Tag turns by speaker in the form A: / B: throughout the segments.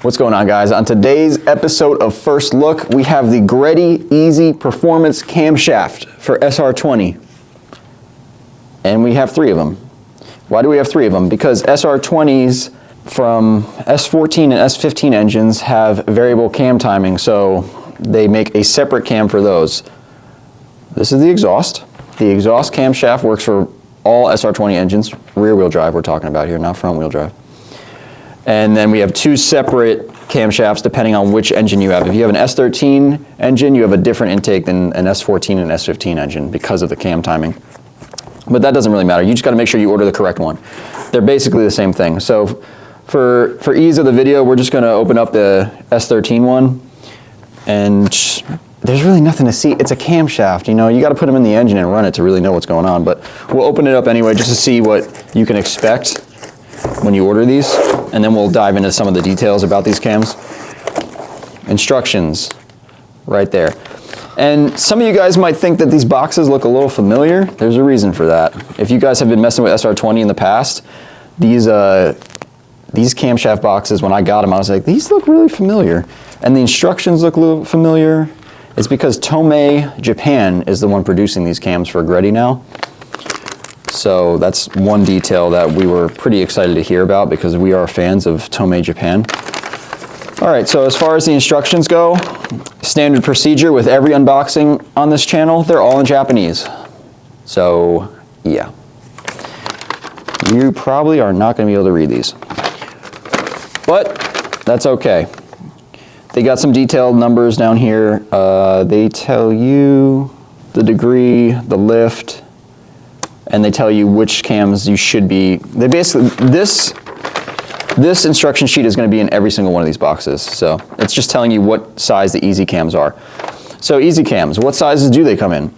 A: What's going on, guys? On today's episode of First Look, we have the GReddy Easy Performance Camshaft for SR20. And we have 3 of them. Why do we have 3 of them? Because SR20s from S14 and S15 engines have variable cam timing, so they make a separate cam for those. This is the exhaust. The exhaust camshaft works for all SR20 engines. Rear-wheel drive we're talking about here, not front-wheel drive. And then we have 2 separate camshafts depending on which engine you have. If you have an S13 engine, you have a different intake than an S14 and S15 engine because of the cam timing. But that doesn't really matter. You just got to make sure you order the correct one. They're basically the same thing. So for ease of the video, we're just going to open up the S13 one. And there's really nothing to see. It's a camshaft, you know. You got to put them in the engine and run it to really know what's going on. But we'll open it up anyway just to see what you can expect when you order these, and then we'll dive into some of the details about these cams. Instructions right there. And some of you guys might think that these boxes look a little familiar. There's a reason for that. If you guys have been messing with SR20 in the past, these camshaft boxes, when I got them, I was like, these look really familiar. And the instructions look a little familiar. It's because Tomei Japan is the one producing these cams for GReddy now. So that's one detail that we were pretty excited to hear about because we are fans of Tomei Japan. All right, so as far as the instructions go, standard procedure with every unboxing on this channel, they're all in Japanese. So yeah, you probably are not gonna be able to read these, but that's okay. They got some detailed numbers down here. They tell you the degree, the lift, and they tell you which cams you should be. They basically, this instruction sheet is going to be in every single one of these boxes. So it's just telling you what size the easy cams are. So easy cams, what sizes do they come in?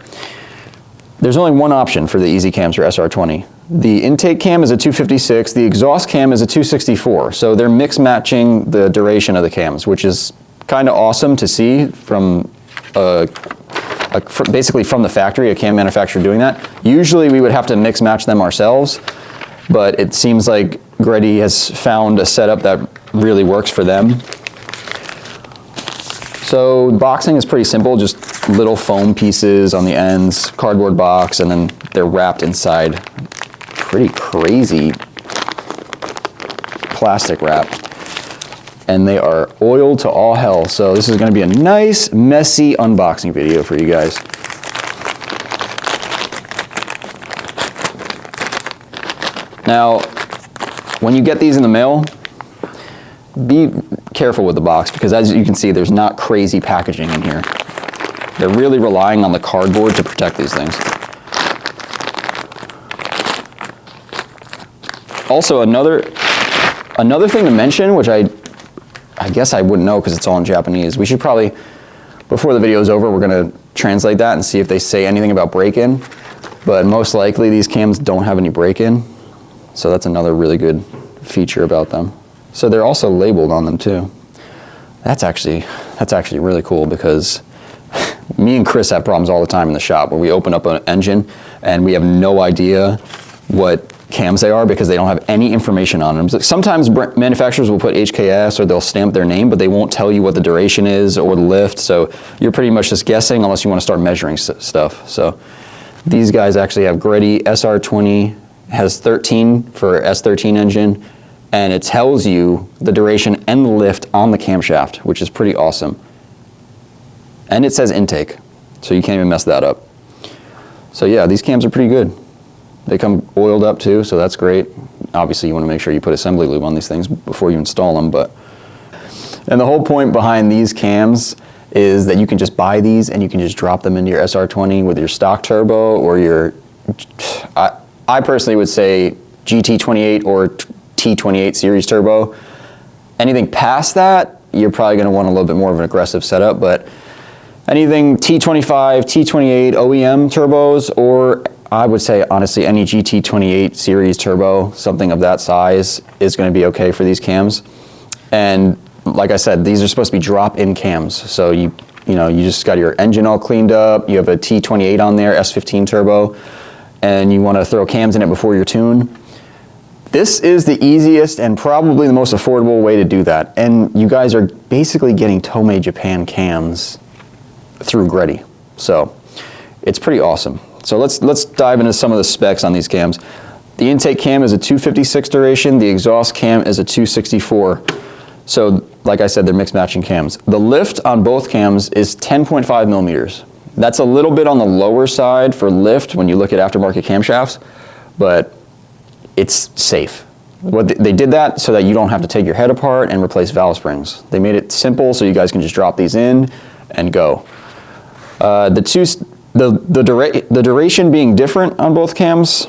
A: There's only one option for the easy cams for SR20. The intake cam is a 256, the exhaust cam is a 264. So they're mix matching the duration of the cams, which is kind of awesome to see from basically from the factory, a cam manufacturer doing that. Usually we would have to mix match them ourselves, but it seems like GReddy has found a setup that really works for them. So boxing is pretty simple, just little foam pieces on the ends, cardboard box, and then they're wrapped inside pretty crazy plastic wrap. And they are oiled to all hell. So this is going to be a nice, messy unboxing video for you guys. Now, when you get these in the mail, be careful with the box because as you can see, there's not crazy packaging in here. They're really relying on the cardboard to protect these things. Also, another thing to mention, which I guess I wouldn't know because it's all in Japanese. We should probably, before the video is over, we're going to translate that and see if they say anything about break-in. But most likely these cams don't have any break-in. So that's another really good feature about them. So they're also labeled on them too. That's actually really cool because me and Chris have problems all the time in the shop where we open up an engine and we have no idea what cams they are because they don't have any information on them. Sometimes manufacturers will put HKS or they'll stamp their name, but they won't tell you what the duration is or the lift. So you're pretty much just guessing unless you want to start measuring stuff. So these guys actually have GReddy SR20, has 13 for S13 engine, and it tells you the duration and the lift on the camshaft, which is pretty awesome. And it says intake, so you can't even mess that up. So yeah, these cams are pretty good. They come oiled up too, so that's great. Obviously you want to make sure you put assembly lube on these things before you install them, and the whole point behind these cams is that you can just buy these and you can just drop them into your SR20 with your stock turbo or your, I personally would say GT28 or T28 series turbo. Anything past that, you're probably going to want a little bit more of an aggressive setup, but anything T25, T28 OEM turbos, or I would say honestly any GT28 series turbo, something of that size is going to be okay for these cams. And like I said, these are supposed to be drop-in cams. So you just got your engine all cleaned up, you have a T28 on there, S15 turbo, and you want to throw cams in it before your tune. This is the easiest and probably the most affordable way to do that. And you guys are basically getting Tomei Japan cams through GReddy. So it's pretty awesome. So let's dive into some of the specs on these cams. The intake cam is a 256 duration. The exhaust cam is a 264. So like I said, they're mixed matching cams. The lift on both cams is 10.5 millimeters. That's a little bit on the lower side for lift when you look at aftermarket camshafts, but it's safe. They did that so that you don't have to take your head apart and replace valve springs. They made it simple so you guys can just drop these in and go. The duration being different on both cams,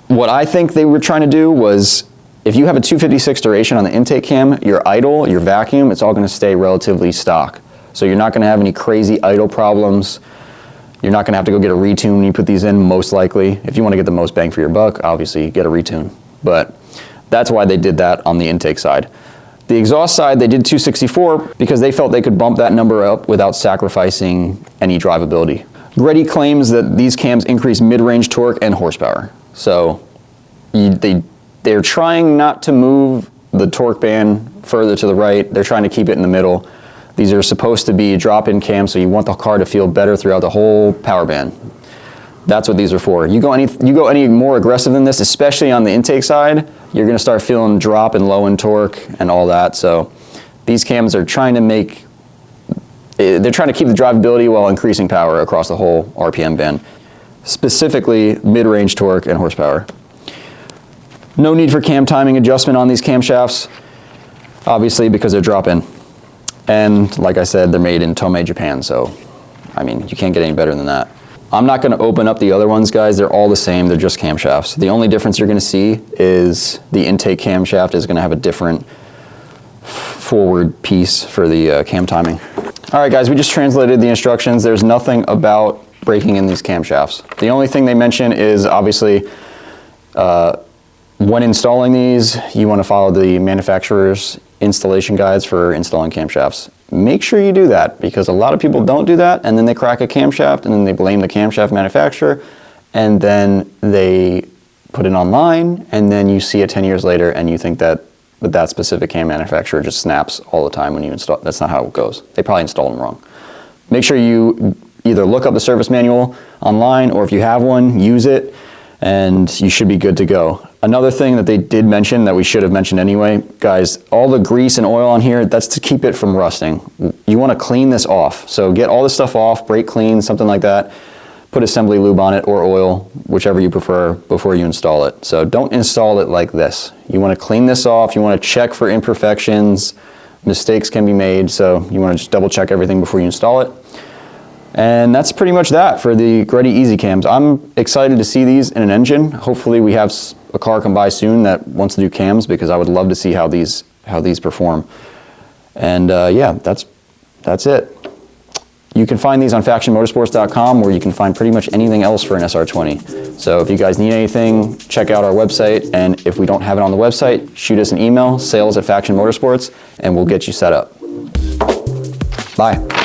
A: what I think they were trying to do was, if you have a 256 duration on the intake cam, your idle, your vacuum, it's all going to stay relatively stock. So you're not going to have any crazy idle problems. You're not going to have to go get a retune when you put these in, most likely. If you want to get the most bang for your buck, obviously get a retune. But that's why they did that on the intake side. The exhaust side, they did 264 because they felt they could bump that number up without sacrificing any drivability. GReddy claims that these cams increase mid-range torque and horsepower. So they're trying not to move the torque band further to the right. They're trying to keep it in the middle. These are supposed to be drop-in cams, so you want the car to feel better throughout the whole power band. That's what these are for. You go any more aggressive than this, especially on the intake side, you're going to start feeling drop and low in torque and all that. So these cams are trying to keep the drivability while increasing power across the whole RPM band, specifically mid-range torque and horsepower. No need for cam timing adjustment on these camshafts, obviously, because they're drop-in. And like I said, they're made in Tomei, Japan, so I mean, you can't get any better than that. I'm not going to open up the other ones, guys. They're all the same. They're just camshafts. The only difference you're going to see is the intake camshaft is going to have a different forward piece for the cam timing. All right, guys, we just translated the instructions. There's nothing about braking in these camshafts. The only thing they mention is, obviously, when installing these, you want to follow the manufacturer's installation guides for installing camshafts. Make sure you do that, because a lot of people don't do that, and then they crack a camshaft, and then they blame the camshaft manufacturer, and then they put it online, and then you see it 10 years later, and you think that that specific cam manufacturer just snaps all the time when you install. That's not how it goes. They probably installed them wrong. Make sure you either look up the service manual online, or if you have one, use it, and you should be good to go. Another thing that they did mention that we should have mentioned anyway, guys, all the grease and oil on here, that's to keep it from rusting. You want to clean this off. So get all this stuff off, brake clean, something like that. Put assembly lube on it or oil, whichever you prefer, before you install it. So don't install it like this. You want to clean this off. You want to check for imperfections. Mistakes can be made, so you want to just double check everything before you install it. And that's pretty much that for the GReddy Easy Cams. I'm excited to see these in an engine. Hopefully we have a car come by soon that wants to do cams, because I would love to see how these perform. And yeah, that's it. You can find these on factionmotorsports.com, where you can find pretty much anything else for an SR20. So if you guys need anything, check out our website. And if we don't have it on the website, shoot us an email, sales@factionmotorsports, and we'll get you set up. Bye.